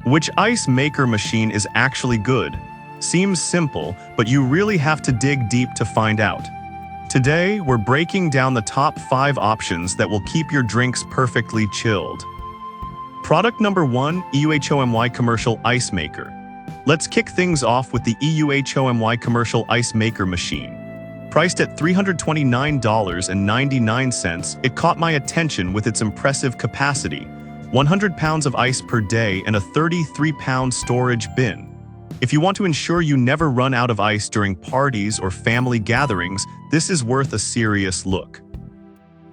Which ice maker machine is actually good? Seems simple, but you really have to dig deep to find out. Today, we're breaking down the top 5 options that will keep your drinks perfectly chilled. Product number 1, EUHOMY Commercial Ice Maker. Let's kick things off with the EUHOMY Commercial Ice Maker machine. Priced at $329.99, it caught my attention with its impressive capacity, 100 pounds of ice per day and a 33-pound storage bin. If you want to ensure you never run out of ice during parties or family gatherings, this is worth a serious look.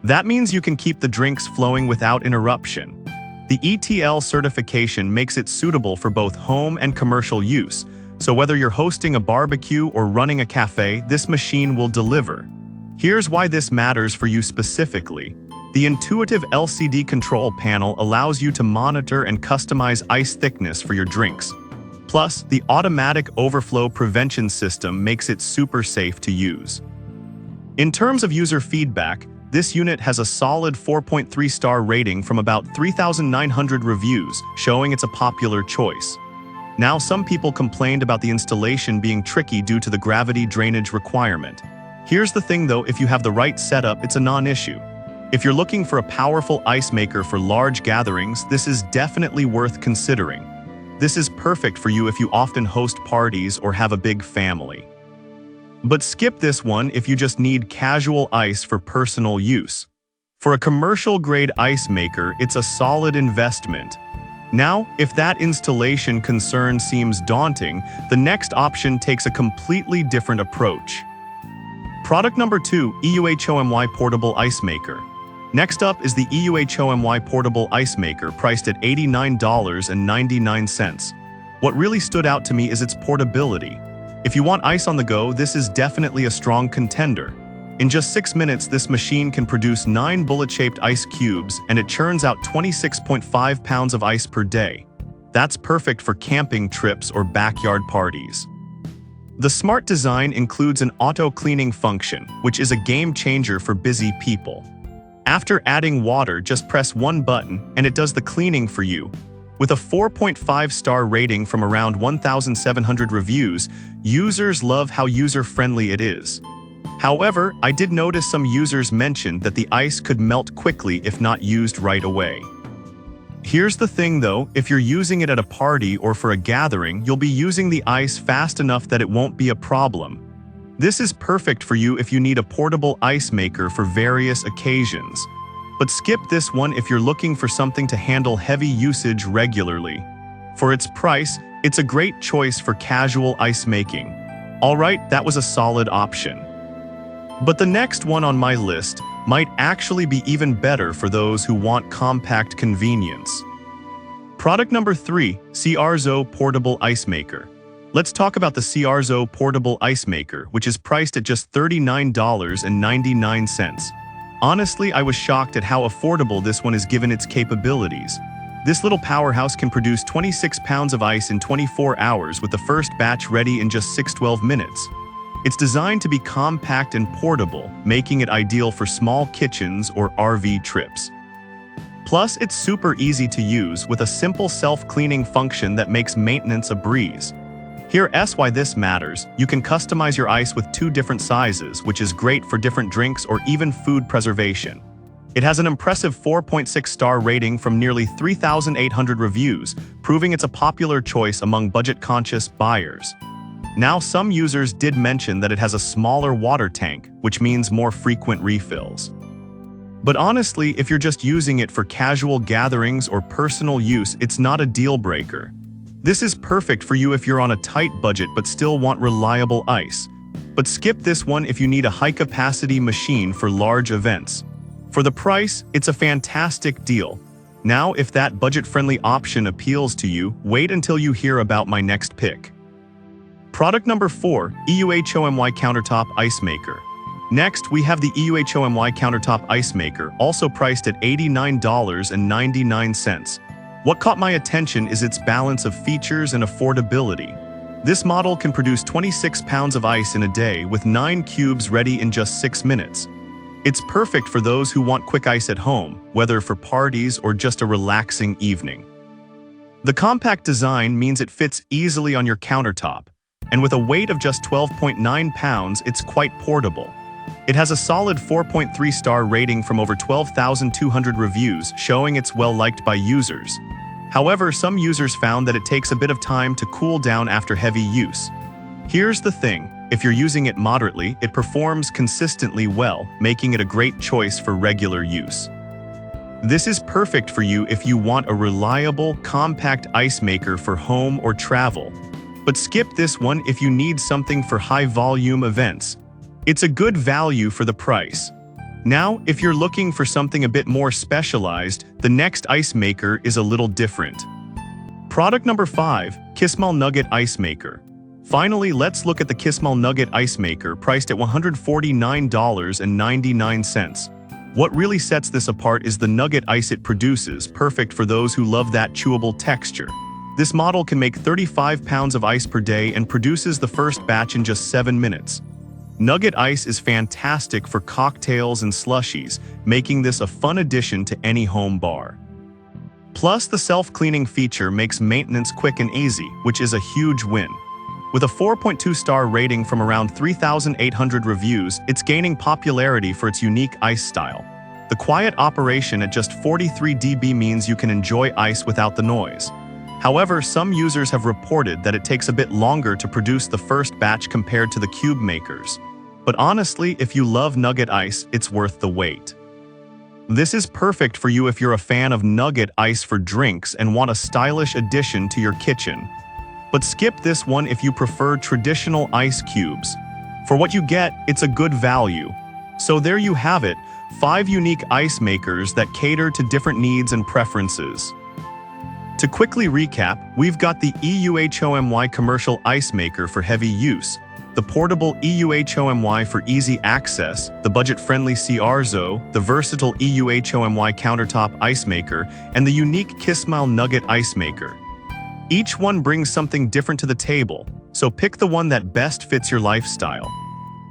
That means you can keep the drinks flowing without interruption. The ETL certification makes it suitable for both home and commercial use, so whether you're hosting a barbecue or running a cafe, this machine will deliver. Here's why this matters for you specifically. The intuitive LCD control panel allows you to monitor and customize ice thickness for your drinks. Plus, the automatic overflow prevention system makes it super safe to use. In terms of user feedback, this unit has a solid 4.3-star rating from about 3,900 reviews, showing it's a popular choice. Now, some people complained about the installation being tricky due to the gravity drainage requirement. Here's the thing though, if you have the right setup, it's a non-issue. If you're looking for a powerful ice maker for large gatherings, this is definitely worth considering. This is perfect for you if you often host parties or have a big family. But skip this one if you just need casual ice for personal use. For a commercial-grade ice maker, it's a solid investment. Now, if that installation concern seems daunting, the next option takes a completely different approach. Product number 2, EUHOMY Portable Ice Maker. Next up is the EUHOMY Portable Ice Maker, priced at $89.99. What really stood out to me is its portability. If you want ice on the go, this is definitely a strong contender. In just 6 minutes, this machine can produce 9 bullet-shaped ice cubes, and it churns out 26.5 pounds of ice per day. That's perfect for camping trips or backyard parties. The smart design includes an auto-cleaning function, which is a game changer for busy people. After adding water, just press one button, and it does the cleaning for you. With a 4.5-star rating from around 1,700 reviews, users love how user-friendly it is. However, I did notice some users mentioned that the ice could melt quickly if not used right away. Here's the thing though, if you're using it at a party or for a gathering, you'll be using the ice fast enough that it won't be a problem. This is perfect for you if you need a portable ice maker for various occasions. But skip this one if you're looking for something to handle heavy usage regularly. For its price, it's a great choice for casual ice making. Alright, that was a solid option. But the next one on my list might actually be even better for those who want compact convenience. Product number 3, CRZO Portable Ice Maker. Let's talk about the CRZO Portable Ice Maker, which is priced at just $39.99. Honestly, I was shocked at how affordable this one is given its capabilities. This little powerhouse can produce 26 pounds of ice in 24 hours with the first batch ready in just 6-12 minutes. It's designed to be compact and portable, making it ideal for small kitchens or RV trips. Plus, it's super easy to use with a simple self-cleaning function that makes maintenance a breeze. Here's why this matters. You can customize your ice with 2 different sizes, which is great for different drinks or even food preservation. It has an impressive 4.6-star rating from nearly 3,800 reviews, proving it's a popular choice among budget-conscious buyers. Now, some users did mention that it has a smaller water tank, which means more frequent refills. But honestly, if you're just using it for casual gatherings or personal use, it's not a deal-breaker. This is perfect for you if you're on a tight budget but still want reliable ice. But skip this one if you need a high-capacity machine for large events. For the price, it's a fantastic deal. Now, if that budget-friendly option appeals to you, wait until you hear about my next pick. Product number 4, EUHOMY Countertop Ice Maker. Next, we have the EUHOMY Countertop Ice Maker, also priced at $89.99. What caught my attention is its balance of features and affordability. This model can produce 26 pounds of ice in a day with 9 cubes ready in just 6 minutes. It's perfect for those who want quick ice at home, whether for parties or just a relaxing evening. The compact design means it fits easily on your countertop, and with a weight of just 12.9 pounds, it's quite portable. It has a solid 4.3-star rating from over 12,200 reviews, showing it's well-liked by users. However, some users found that it takes a bit of time to cool down after heavy use. Here's the thing, if you're using it moderately, it performs consistently well, making it a great choice for regular use. This is perfect for you if you want a reliable, compact ice maker for home or travel. But skip this one if you need something for high-volume events. It's a good value for the price. Now, if you're looking for something a bit more specialized, the next ice maker is a little different. Product number 5, Kismal Nugget Ice Maker. Finally, let's look at the Kismal Nugget Ice Maker, priced at $149.99. What really sets this apart is the nugget ice it produces, perfect for those who love that chewable texture. This model can make 35 pounds of ice per day and produces the first batch in just 7 minutes. Nugget ice is fantastic for cocktails and slushies, making this a fun addition to any home bar. Plus, the self-cleaning feature makes maintenance quick and easy, which is a huge win. With a 4.2-star rating from around 3,800 reviews, it's gaining popularity for its unique ice style. The quiet operation at just 43 dB means you can enjoy ice without the noise. However, some users have reported that it takes a bit longer to produce the first batch compared to the cube makers. But honestly, if you love nugget ice, it's worth the wait. This is perfect for you if you're a fan of nugget ice for drinks and want a stylish addition to your kitchen. But skip this one if you prefer traditional ice cubes. For what you get, it's a good value. So there you have it, 5 unique ice makers that cater to different needs and preferences. To quickly recap, we've got the EUHOMY commercial ice maker for heavy use, the portable EUHOMY for easy access, the budget-friendly CRZO, the versatile EUHOMY countertop ice maker, and the unique Kismal Nugget ice maker. Each one brings something different to the table, so pick the one that best fits your lifestyle.